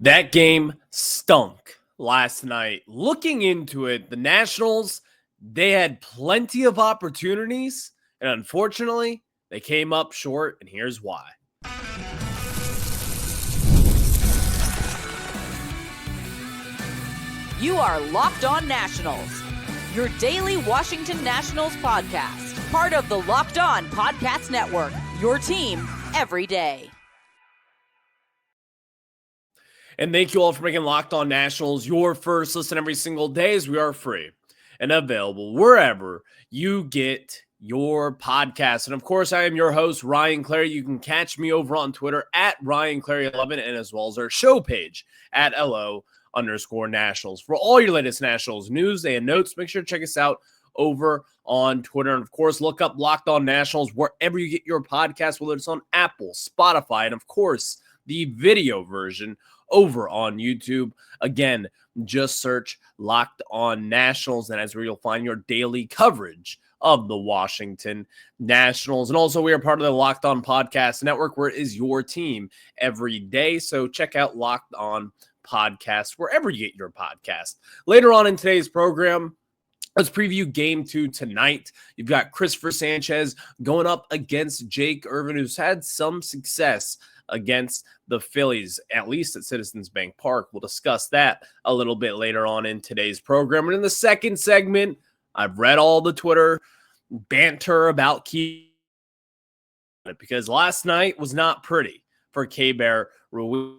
That game stunk last night. Looking into it, the Nationals, they had plenty of opportunities, and unfortunately, they came up short, and here's why. You are Locked On Nationals, your daily Washington Nationals podcast, part of the Locked On Podcast Network, your team every day. And thank you all for making Locked On Nationals your first listen every single day, as we are free and available wherever you get your podcast. And of course, I am your host, Ryan Clary. You can catch me over on Twitter at RyanClary11 and as well as our show page at LO_Nationals. For all your latest Nationals news and notes, make sure to check us out over on Twitter. And of course, look up Locked On Nationals wherever you get your podcast, whether it's on Apple, Spotify, and of course, the video version over on YouTube. Again, just search Locked On Nationals, and that's where you'll find your daily coverage of the Washington Nationals. And also, we are part of the Locked On Podcast Network, where it is your team every day. So check out Locked On Podcast wherever you get your podcast. Later on in today's program, let's preview Game 2 tonight. You've got Christopher Sanchez going up against Jake Irvin, who's had some success against the Phillies, at least at Citizens Bank Park. We'll discuss that a little bit later on in today's program. And in the second segment, I've read all the Twitter banter about Keibert, because last night was not pretty for Keibert Ruiz.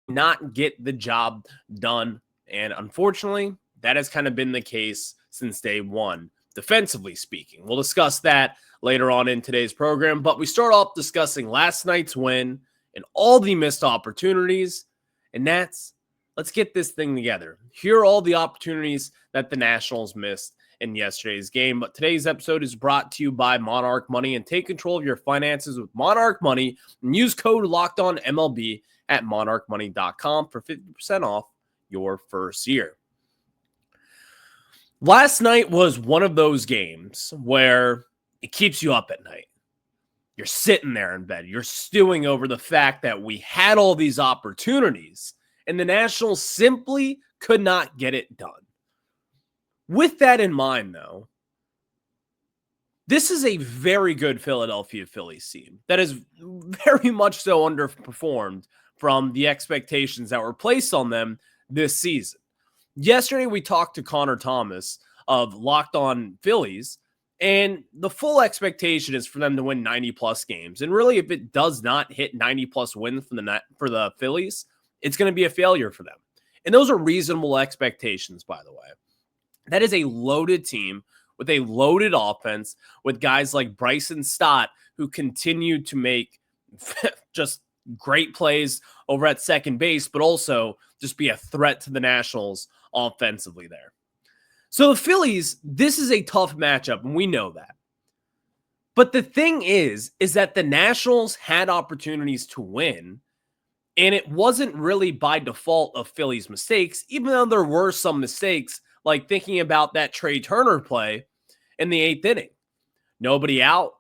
Not get the job done. And unfortunately, that has kind of been the case since day one, defensively speaking. We'll discuss that later on in today's program, but we start off discussing last night's win and all the missed opportunities, and let's get this thing together. Here are all the opportunities that the Nationals missed in yesterday's game, but today's episode is brought to you by Monarch Money, and take control of your finances with Monarch Money and use code LOCKEDONMLB at monarchmoney.com for 50% off your first year. Last night was one of those games where it keeps you up at night. You're sitting there in bed. You're stewing over the fact that we had all these opportunities and the Nationals simply could not get it done. With that in mind, though, this is a very good Philadelphia Phillies team that is very much so underperformed from the expectations that were placed on them this season. Yesterday, we talked to Connor Thomas of Locked On Phillies, and the full expectation is for them to win 90-plus games. And really, if it does not hit 90-plus wins for the Phillies, it's going to be a failure for them. And those are reasonable expectations, by the way. That is a loaded team with a loaded offense, with guys like Bryson Stott, who continue to make just great plays over at second base, but also just be a threat to the Nationals offensively there. So the Phillies, this is a tough matchup, and we know that. But the thing is that the Nationals had opportunities to win, and it wasn't really by default of Phillies' mistakes, even though there were some mistakes, like thinking about that Trey Turner play in the 8th inning. Nobody out,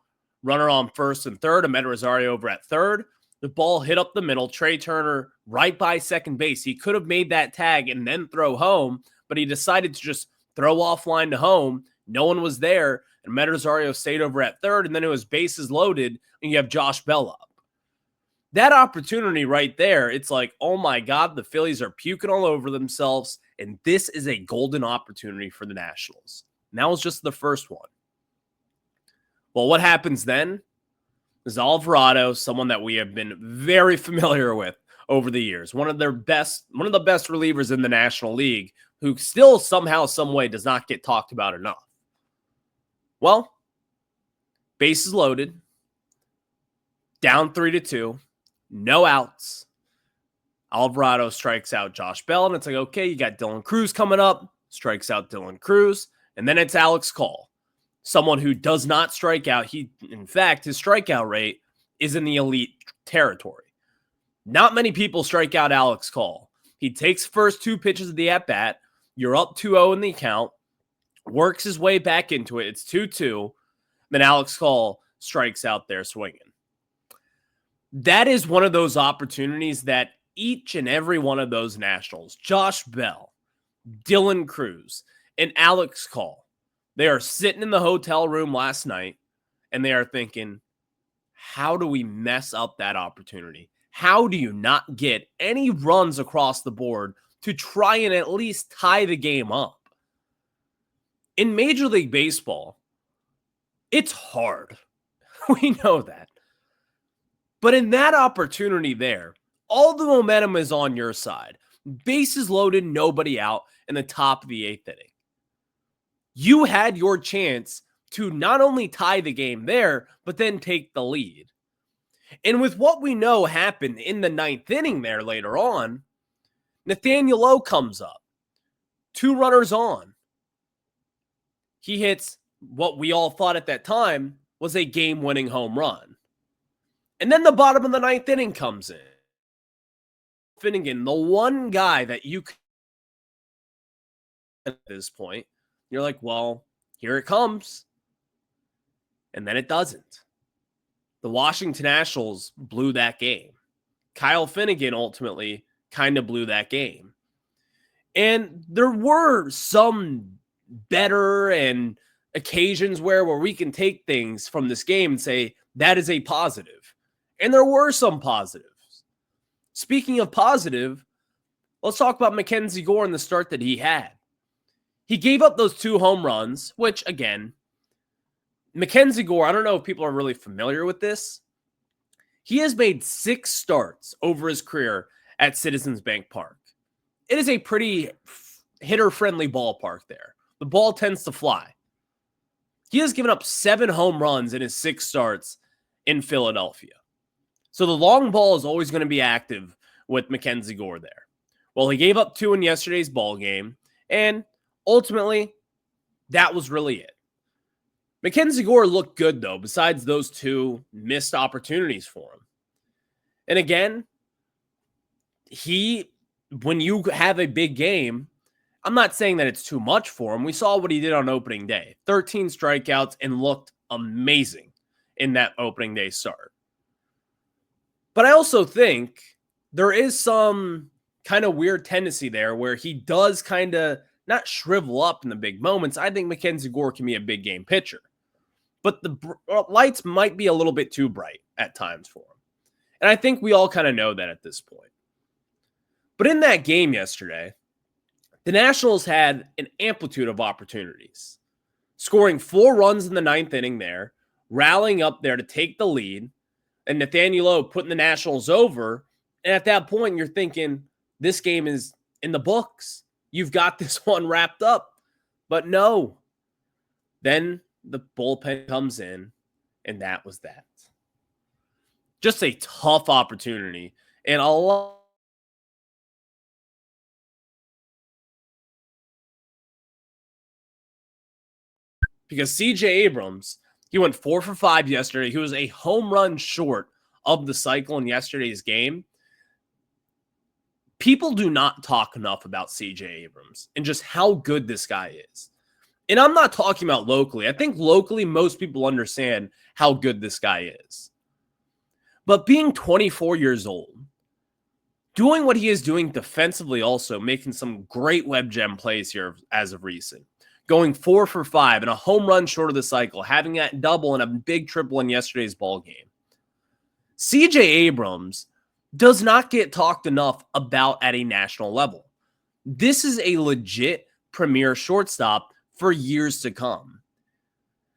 runner on first and third, Amed Rosario over at third. The ball hit up the middle, Trey Turner right by second base. He could have made that tag and then throw home, but he decided to just throw offline to home. No one was there, and Amed Rosario stayed over at third, and then it was bases loaded, and you have Josh Bell up. That opportunity right there, it's like, oh my God, the Phillies are puking all over themselves, and this is a golden opportunity for the Nationals. And that was just the first one. Well, what happens then is Alvarado, someone that we have been very familiar with over the years, one of the best relievers in the National League, who still somehow, some way does not get talked about enough. Well, bases loaded, down 3-2, no outs. Alvarado strikes out Josh Bell, and it's like, okay, you got Dylan Cruz coming up, strikes out Dylan Cruz, and then it's Alex Call, someone who does not strike out. In fact, his strikeout rate is in the elite territory. Not many people strike out Alex Call. He takes first 2 pitches of the at-bat. You're up 2-0 in the count, works his way back into it. It's 2-2. Then Alex Call strikes out there swinging. That is one of those opportunities that each and every one of those Nationals, Josh Bell, Dylan Cruz, and Alex Call, they are sitting in the hotel room last night and they are thinking, how do we mess up that opportunity? How do you not get any runs across the board to try and at least tie the game up? In Major League Baseball, it's hard. We know that. But in that opportunity there, all the momentum is on your side. Bases loaded, nobody out in the top of the 8th inning. You had your chance to not only tie the game there, but then take the lead. And with what we know happened in the 9th inning there later on, Nathaniel Lowe comes up. 2 runners on. He hits what we all thought at that time was a game-winning home run. And then the bottom of the 9th inning comes in. Finnegan, the one guy that you could at this point, you're like, well, here it comes. And then it doesn't. The Washington Nationals blew that game. Kyle Finnegan ultimately kind of blew that game. And there were some better and occasions where we can take things from this game and say that is a positive. And there were some positives. Speaking of positive, let's talk about Mackenzie Gore and the start that he had. He gave up those 2 home runs, which, again, Mackenzie Gore, I don't know if people are really familiar with this. He has made 6 starts over his career at Citizens Bank Park. It is a pretty hitter-friendly ballpark there. The ball tends to fly. He has given up 7 home runs in his 6 starts in Philadelphia. So the long ball is always going to be active with Mackenzie Gore there. Well, he gave up 2 in yesterday's ball game, and ultimately, that was really it. Mackenzie Gore looked good, though, besides those 2 missed opportunities for him. And again, when you have a big game, I'm not saying that it's too much for him. We saw what he did on opening day. 13 strikeouts and looked amazing in that opening day start. But I also think there is some kind of weird tendency there where he does kind of not shrivel up in the big moments. I think Mackenzie Gore can be a big game pitcher. But the lights might be a little bit too bright at times for him. And I think we all kind of know that at this point. But in that game yesterday, the Nationals had an amplitude of opportunities. Scoring 4 runs in the 9th inning there, rallying up there to take the lead, and Nathaniel Lowe putting the Nationals over. And at that point, you're thinking, this game is in the books. You've got this one wrapped up. But no. Then the bullpen comes in, and that was that. Just a tough opportunity. And a lot. Because CJ Abrams, he went 4 for 5 yesterday. He was a home run short of the cycle in yesterday's game. People do not talk enough about CJ Abrams and just how good this guy is. And I'm not talking about locally. I think locally, most people understand how good this guy is. But being 24 years old, doing what he is doing defensively also, making some great web gem plays here as of recent. Going 4 for 5 and a home run short of the cycle, having that double and a big triple in yesterday's ball game. CJ Abrams does not get talked enough about at a national level. This is a legit premier shortstop for years to come.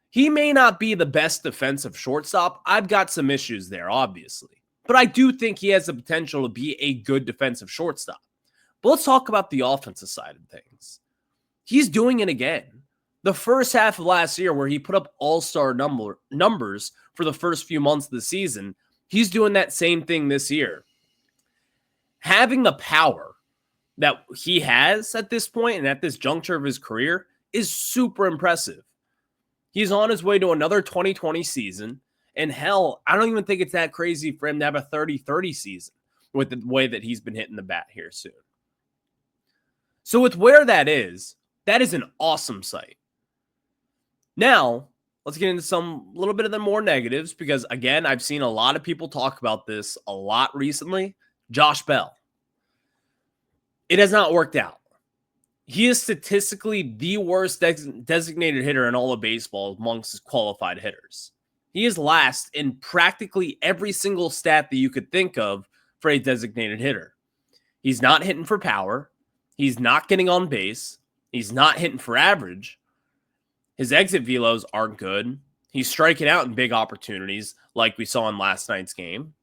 He may not be the best defensive shortstop. I've got some issues there, obviously. But I do think he has the potential to be a good defensive shortstop. But let's talk about the offensive side of things. He's doing it again. The first half of last year where he put up all-star numbers for the first few months of the season, he's doing that same thing this year. Having the power that he has at this point and at this juncture of his career is super impressive. He's on his way to another 2020 season. And hell, I don't even think it's that crazy for him to have a 30-30 season with the way that he's been hitting the bat here soon. So with where that is an awesome sight. Now, let's get into some little bit of the more negatives because, again, I've seen a lot of people talk about this a lot recently. Josh Bell. It has not worked out. He is statistically the worst designated hitter in all of baseball amongst his qualified hitters. He is last in practically every single stat that you could think of for a designated hitter. He's not hitting for power. He's not getting on base. He's not hitting for average. His exit velos aren't good. He's striking out in big opportunities like we saw in last night's game.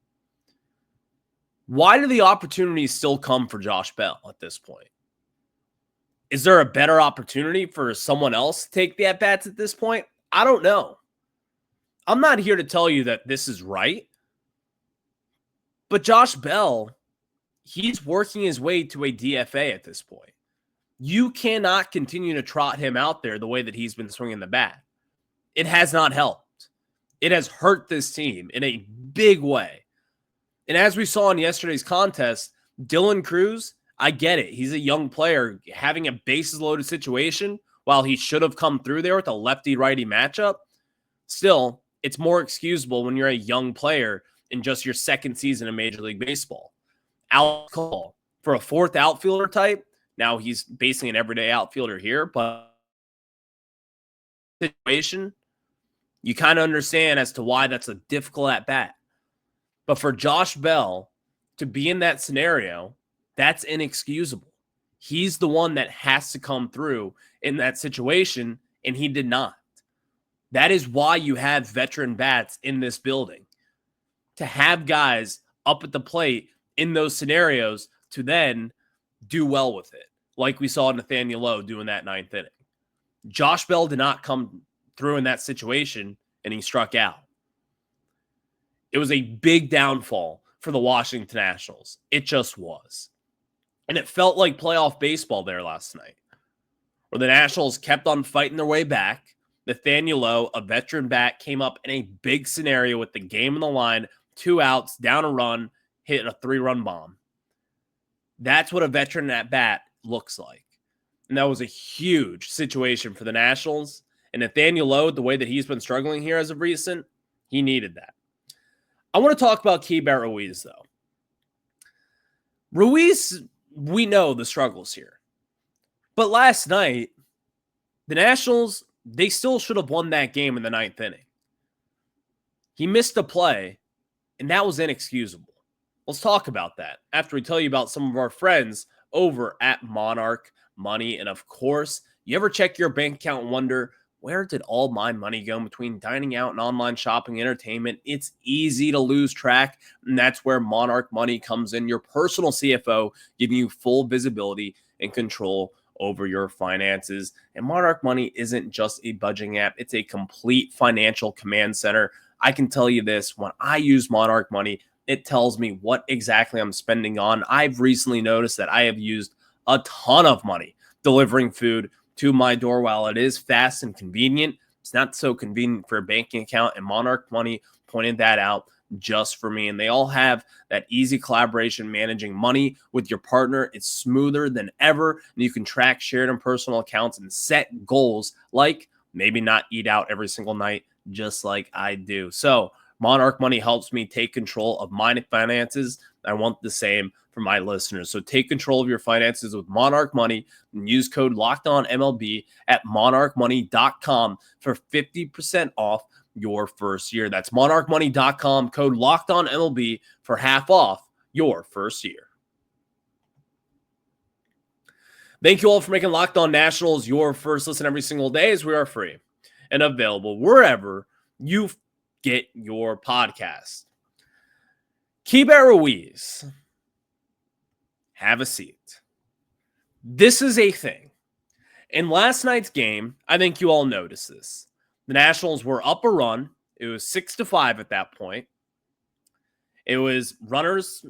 Why do the opportunities still come for Josh Bell at this point? Is there a better opportunity for someone else to take the at-bats at this point? I don't know. I'm not here to tell you that this is right. But Josh Bell, he's working his way to a DFA at this point. You cannot continue to trot him out there the way that he's been swinging the bat. It has not helped. It has hurt this team in a big way. And as we saw in yesterday's contest, Dylan Cruz, I get it. He's a young player having a bases-loaded situation while he should have come through there with a lefty-righty matchup. Still, it's more excusable when you're a young player in just your second season in Major League Baseball. Alex Cole, for a fourth outfielder type, now he's basically an everyday outfielder here, but situation, you kind of understand as to why that's a difficult at-bat. But for Josh Bell to be in that scenario, that's inexcusable. He's the one that has to come through in that situation, and he did not. That is why you have veteran bats in this building. To have guys up at the plate in those scenarios to then do well with it, like we saw Nathaniel Lowe doing that ninth inning. Josh Bell did not come through in that situation, and he struck out. It was a big downfall for the Washington Nationals. It just was. And it felt like playoff baseball there last night, where the Nationals kept on fighting their way back. Nathaniel Lowe, a veteran bat, came up in a big scenario with the game on the line, 2 outs, down a run, hit a 3-run bomb. That's what a veteran at bat looks like. And that was a huge situation for the Nationals. And Nathaniel Lowe, the way that he's been struggling here as of recent, he needed that. I want to talk about Keibert Ruiz, though. Ruiz, we know the struggles here. But last night, the Nationals, they still should have won that game in the ninth inning. He missed a play, and that was inexcusable. Let's talk about that after we tell you about some of our friends over at Monarch Money. And of course, you ever check your bank account and wonder, where did all my money go between dining out and online shopping, entertainment? It's easy to lose track, and that's where Monarch Money comes in, your personal CFO, giving you full visibility and control over your finances. And Monarch Money isn't just a budgeting app. It's a complete financial command center. I can tell you this, when I use Monarch Money, it tells me what exactly I'm spending on. I've recently noticed that I have used a ton of money delivering food to my door. While it is fast and convenient, it's not so convenient for a banking account, and Monarch Money pointed that out just for me. And they all have that easy collaboration managing money with your partner. It's smoother than ever, and you can track shared and personal accounts and set goals like maybe not eat out every single night, just like I do. So Monarch Money helps me take control of my finances. I want the same for my listeners. So take control of your finances with Monarch Money and use code LOCKEDONMLB at monarchmoney.com for 50% off your first year. That's monarchmoney.com, code LOCKEDONMLB for half off your first year. Thank you all for making Locked On Nationals your first listen every single day, as we are free and available wherever you get your podcast. Keibert Ruiz, have a seat. This is a thing. In last night's game, I think you all noticed this. The Nationals were up a run. It was 6-5 at that point. It was runners,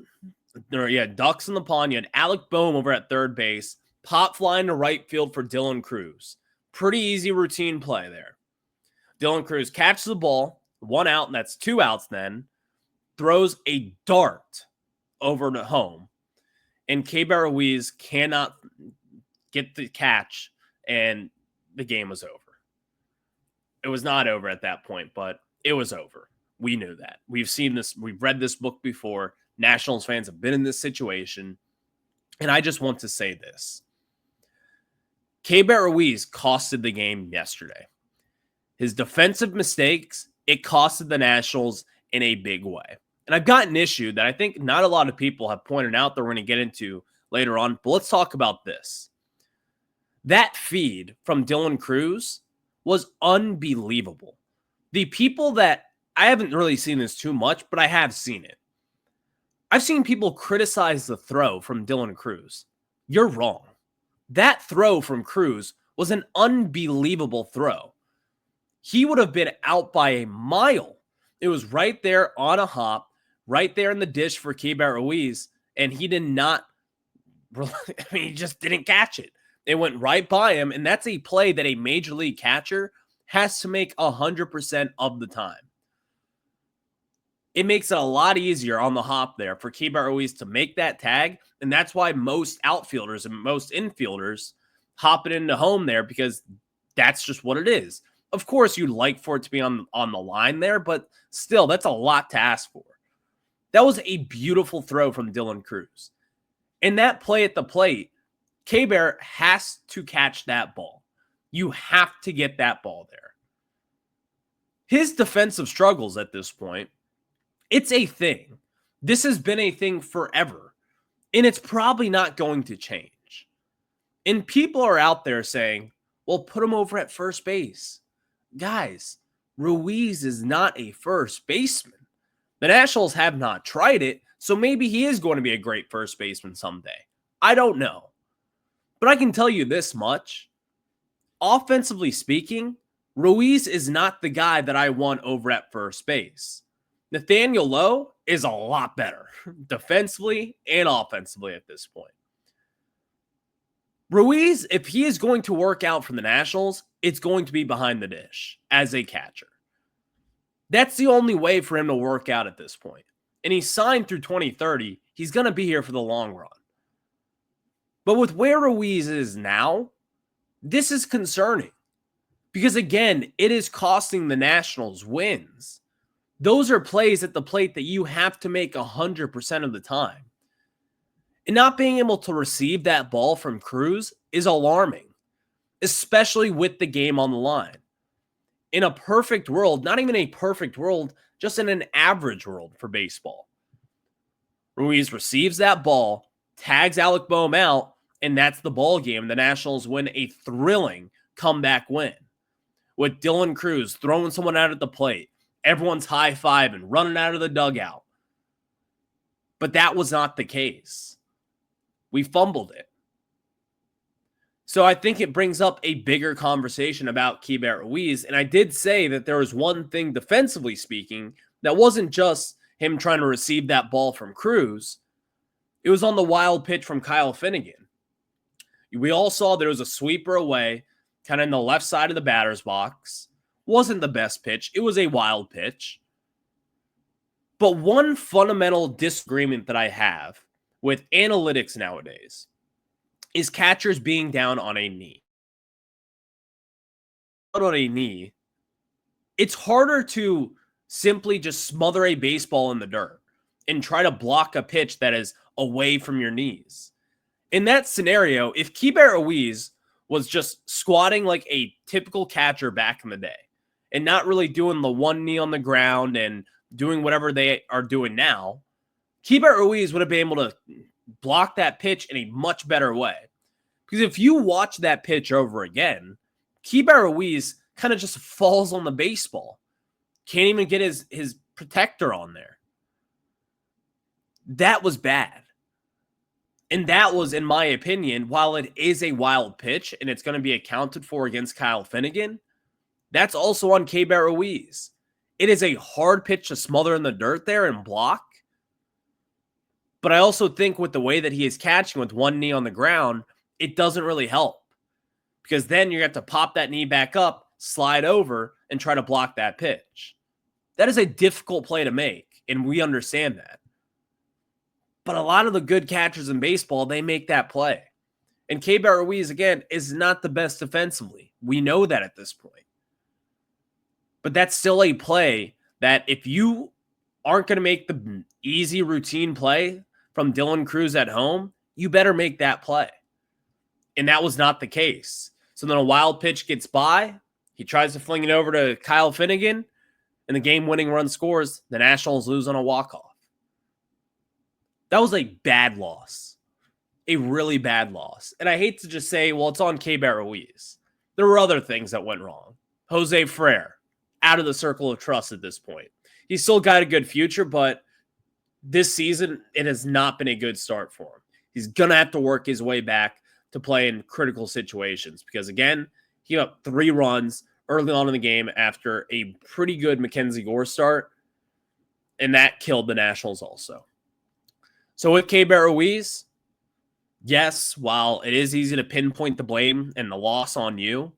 ducks in the pond. You had Alec Boehm over at third base, pop flying to right field for Dylan Cruz. Pretty easy routine play there. Dylan Cruz catches the ball, 1 out, and that's 2 outs then, throws a dart over to home, and Keibert Ruiz cannot get the catch, and the game was over. it was not over at that point, but it was over. We knew that. We've seen this. We've read this book before. Nationals fans have been in this situation. And I just want to say this. Keibert Ruiz costed the game yesterday. His defensive mistakes, it costed the Nationals in a big way. And I've got an issue that I think not a lot of people have pointed out that we're going to get into later on. But let's talk about this. That feed from Dylan Cruz was unbelievable. The people that I haven't really seen this too much, but I have seen it. I've seen people criticize the throw from Dylan Cruz. You're wrong. That throw from Cruz was an unbelievable throw. He would have been out by a mile. It was right there on a hop, right there in the dish for Keibert Ruiz, and he did not, he just didn't catch it. It went right by him, and that's a play that a major league catcher has to make 100% of the time. It makes it a lot easier on the hop there for Keibert Ruiz to make that tag, and that's why most outfielders and most infielders hop it into home there, because that's just what it is. Of course, you'd like for it to be on the line there, but still, that's a lot to ask for. That was a beautiful throw from Dylan Cruz. And that play at the plate, Keibert has to catch that ball. You have to get that ball there. His defensive struggles at this point, it's a thing. This has been a thing forever, and it's probably not going to change. And people are out there saying, well, put him over at first base. Guys, Ruiz is not a first baseman. The Nationals have not tried it, so maybe he is going to be a great first baseman someday. I don't know. But I can tell you this much. Offensively speaking, Ruiz is not the guy that I want over at first base. Nathaniel Lowe is a lot better defensively and offensively at this point. Ruiz, if he is going to work out for the Nationals, it's going to be behind the dish as a catcher. That's the only way for him to work out at this point. And he's signed through 2030. He's going to be here for the long run. But with where Ruiz is now, this is concerning. Because again, it is costing the Nationals wins. Those are plays at the plate that you have to make 100% of the time. And not being able to receive that ball from Cruz is alarming, especially with the game on the line. In a perfect world, not even a perfect world, just in an average world for baseball, Ruiz receives that ball, tags Alec Boehm out, and that's the ball game. The Nationals win a thrilling comeback win with Dylan Cruz throwing someone out at the plate. Everyone's high-fiving, running out of the dugout. But that was not the case. We fumbled it. So I think it brings up a bigger conversation about Keibert Ruiz. And I did say that there was one thing defensively speaking that wasn't just him trying to receive that ball from Cruz. It was on the wild pitch from Kyle Finnegan. We all saw there was a sweeper away, kind of in the left side of the batter's box. Wasn't the best pitch. It was a wild pitch. But one fundamental disagreement that I have with analytics nowadays is catchers being down on a knee. On a knee, it's harder to simply just smother a baseball in the dirt and try to block a pitch that is away from your knees. In that scenario, if Keibert Ruiz was just squatting like a typical catcher back in the day and not really doing the one knee on the ground and doing whatever they are doing now, Keibert Ruiz would have been able to block that pitch in a much better way. Because if you watch that pitch over again, Keibert Ruiz kind of just falls on the baseball. Can't even get his protector on there. That was bad. And that was, in my opinion, while it is a wild pitch and it's going to be accounted for against Kyle Finnegan, that's also on Keibert Ruiz. It is a hard pitch to smother in the dirt there and block. But I also think with the way that he is catching with one knee on the ground, it doesn't really help. Because then you have to pop that knee back up, slide over, and try to block that pitch. That is a difficult play to make, and we understand that. But a lot of the good catchers in baseball, they make that play. And Keibert Ruiz, again, is not the best defensively. We know that at this point. But that's still a play that if you aren't going to make the easy routine play from Dylan Cruz at home, you better make that play. And that was not the case. So then a wild pitch gets by. He tries to fling it over to Kyle Finnegan, and the game-winning run scores. The Nationals lose on a walk-off. That was a bad loss. A really bad loss. And I hate to just say, well, it's on Keibert Ruiz. There were other things that went wrong. Jose Frere, out of the circle of trust at this point. He's still got a good future, but this season, it has not been a good start for him. He's going to have to work his way back to play in critical situations because, again, he got 3 runs early on in the game after a pretty good Mackenzie Gore start, and that killed the Nationals also. So with Keibert Ruiz, yes, while it is easy to pinpoint the blame and the loss on you,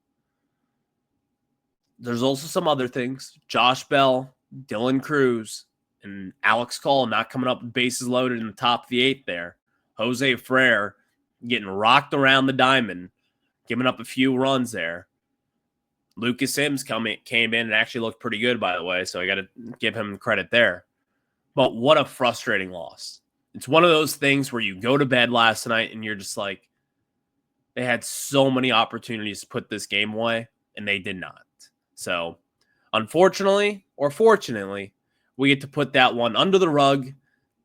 there's also some other things. Josh Bell, Dylan Cruz, and Alex Call not coming up with bases loaded in the top of the 8th there. Jose Frere getting rocked around the diamond, giving up a few runs there. Lucas Sims came in and actually looked pretty good, by the way, so I got to give him credit there. But what a frustrating loss. It's one of those things where you go to bed last night and you're just like, they had so many opportunities to put this game away, and they did not. So, unfortunately, or fortunately, we get to put that one under the rug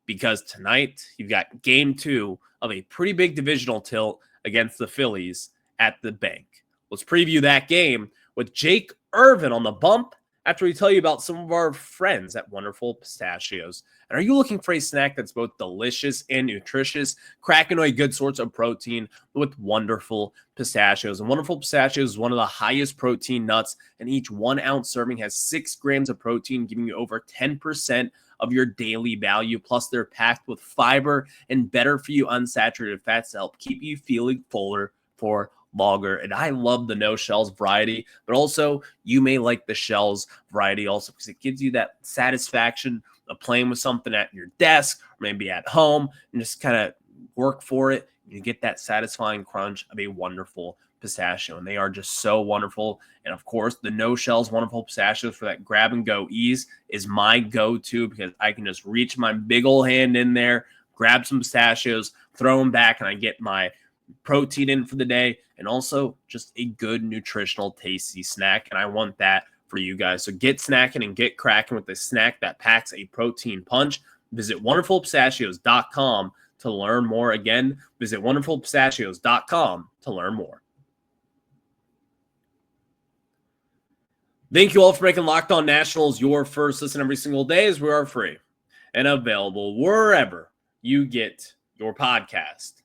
because tonight you've got game 2 of a pretty big divisional tilt against the Phillies at the bank. Let's preview that game with Jake Irvin on the bump after we tell you about some of our friends at Wonderful Pistachios. And are you looking for a snack that's both delicious and nutritious? Cracking a good sorts of protein with Wonderful Pistachios. And Wonderful Pistachios is one of the highest protein nuts, and each 1 ounce serving has 6 grams of protein, giving you over 10% of your daily value. Plus, they're packed with fiber and better for you unsaturated fats to help keep you feeling fuller for longer. And I love the no shells variety, but also you may like the shells variety also because it gives you that satisfaction of playing with something at your desk or maybe at home and just kind of work for it. You get that satisfying crunch of a Wonderful Pistachio, and they are just so wonderful. And of course, the no shells Wonderful Pistachios for that grab and go ease is my go-to because I can just reach my big old hand in there, grab some pistachios, throw them back, and I get my protein in for the day, and also just a good nutritional tasty snack. And I want that for you guys. So get snacking and get cracking with a snack that packs a protein punch. Visit wonderfulpistachios.com to learn more. Again, visit wonderfulpistachios.com to learn more. Thank you all for making Locked On Nationals your first listen every single day, as we are free and available wherever you get your podcast.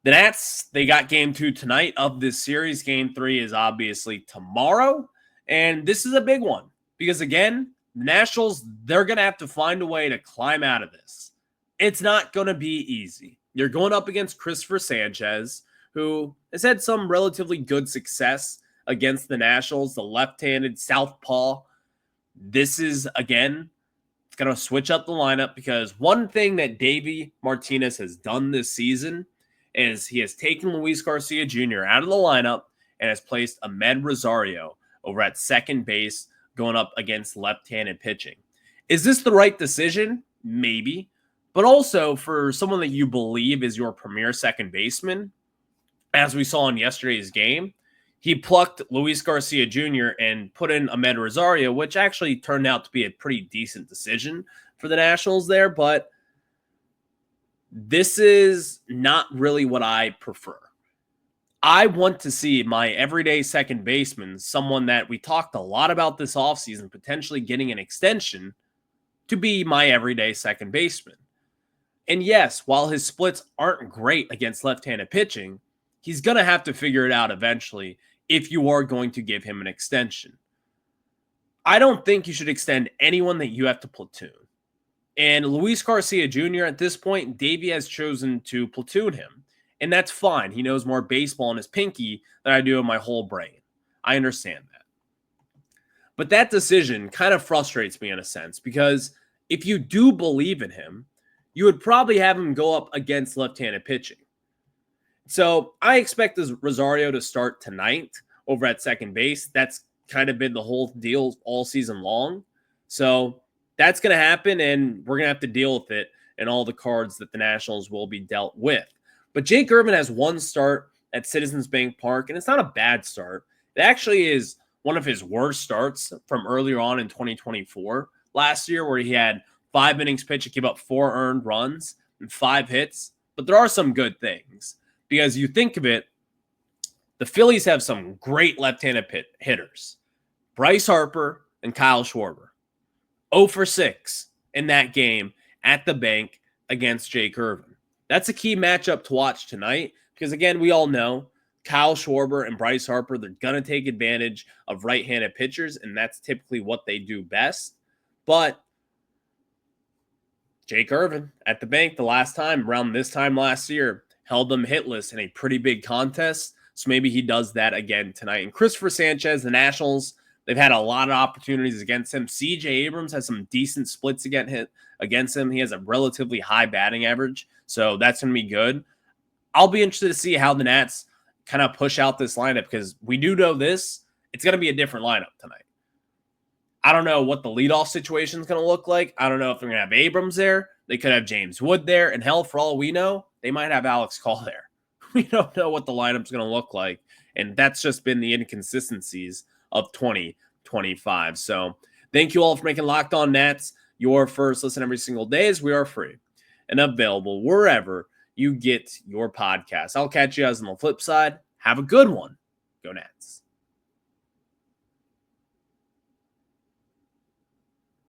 The Nats, they got game 2 tonight of this series. Game 3 is obviously tomorrow. And this is a big one because, again, the Nationals, they're going to have to find a way to climb out of this. It's not going to be easy. You're going up against Christopher Sanchez, who has had some relatively good success against the Nationals, the left-handed southpaw. This is, again, it's going to switch up the lineup because one thing that Davey Martinez has done this season is he has taken Luis Garcia Jr. out of the lineup and has placed Ahmed Rosario over at second base going up against left-handed pitching. Is this the right decision? Maybe. But also for someone that you believe is your premier second baseman, as we saw in yesterday's game, he plucked Luis Garcia Jr. and put in Ahmed Rosario, which actually turned out to be a pretty decent decision for the Nationals there, but this is not really what I prefer. I want to see my everyday second baseman, someone that we talked a lot about this offseason, potentially getting an extension, to be my everyday second baseman. And yes, while his splits aren't great against left-handed pitching, he's going to have to figure it out eventually if you are going to give him an extension. I don't think you should extend anyone that you have to platoon. And Luis Garcia Jr. at this point, Davey has chosen to platoon him. And that's fine. He knows more baseball in his pinky than I do in my whole brain. I understand that. But that decision kind of frustrates me in a sense because if you do believe in him, you would probably have him go up against left-handed pitching. So I expect this Rosario to start tonight over at second base. That's kind of been the whole deal all season long. So that's going to happen, and we're going to have to deal with it and all the cards that the Nationals will be dealt with. But Jake Irvin has one start at Citizens Bank Park, and it's not a bad start. It actually is one of his worst starts from earlier on in 2024 last year, where he had 5 innings pitched, he gave up 4 earned runs and 5 hits. But there are some good things, because you think of it, the Phillies have some great left-handed hitters. Bryce Harper and Kyle Schwarber. 0 for 6 in that game at the bank against Jake Irvin. That's a key matchup to watch tonight, because, again, we all know Kyle Schwarber and Bryce Harper, they're going to take advantage of right-handed pitchers, and that's typically what they do best. But Jake Irvin at the bank the last time, around this time last year, held them hitless in a pretty big contest. So maybe he does that again tonight. And Christopher Sanchez, the Nationals, they've had a lot of opportunities against him. CJ Abrams has some decent splits against him. He has a relatively high batting average, so that's going to be good. I'll be interested to see how the Nats kind of push out this lineup, because we do know this. It's going to be a different lineup tonight. I don't know what the leadoff situation is going to look like. I don't know if they're going to have Abrams there. They could have James Wood there. And hell, for all we know, they might have Alex Call there. We don't know what the lineup's going to look like. And that's just been the inconsistencies of 2025. So thank you all for making Locked On Nats your first listen every single day, as we are free and available wherever you get your podcasts. I'll catch you guys on the flip side. Have a good one. Go Nats.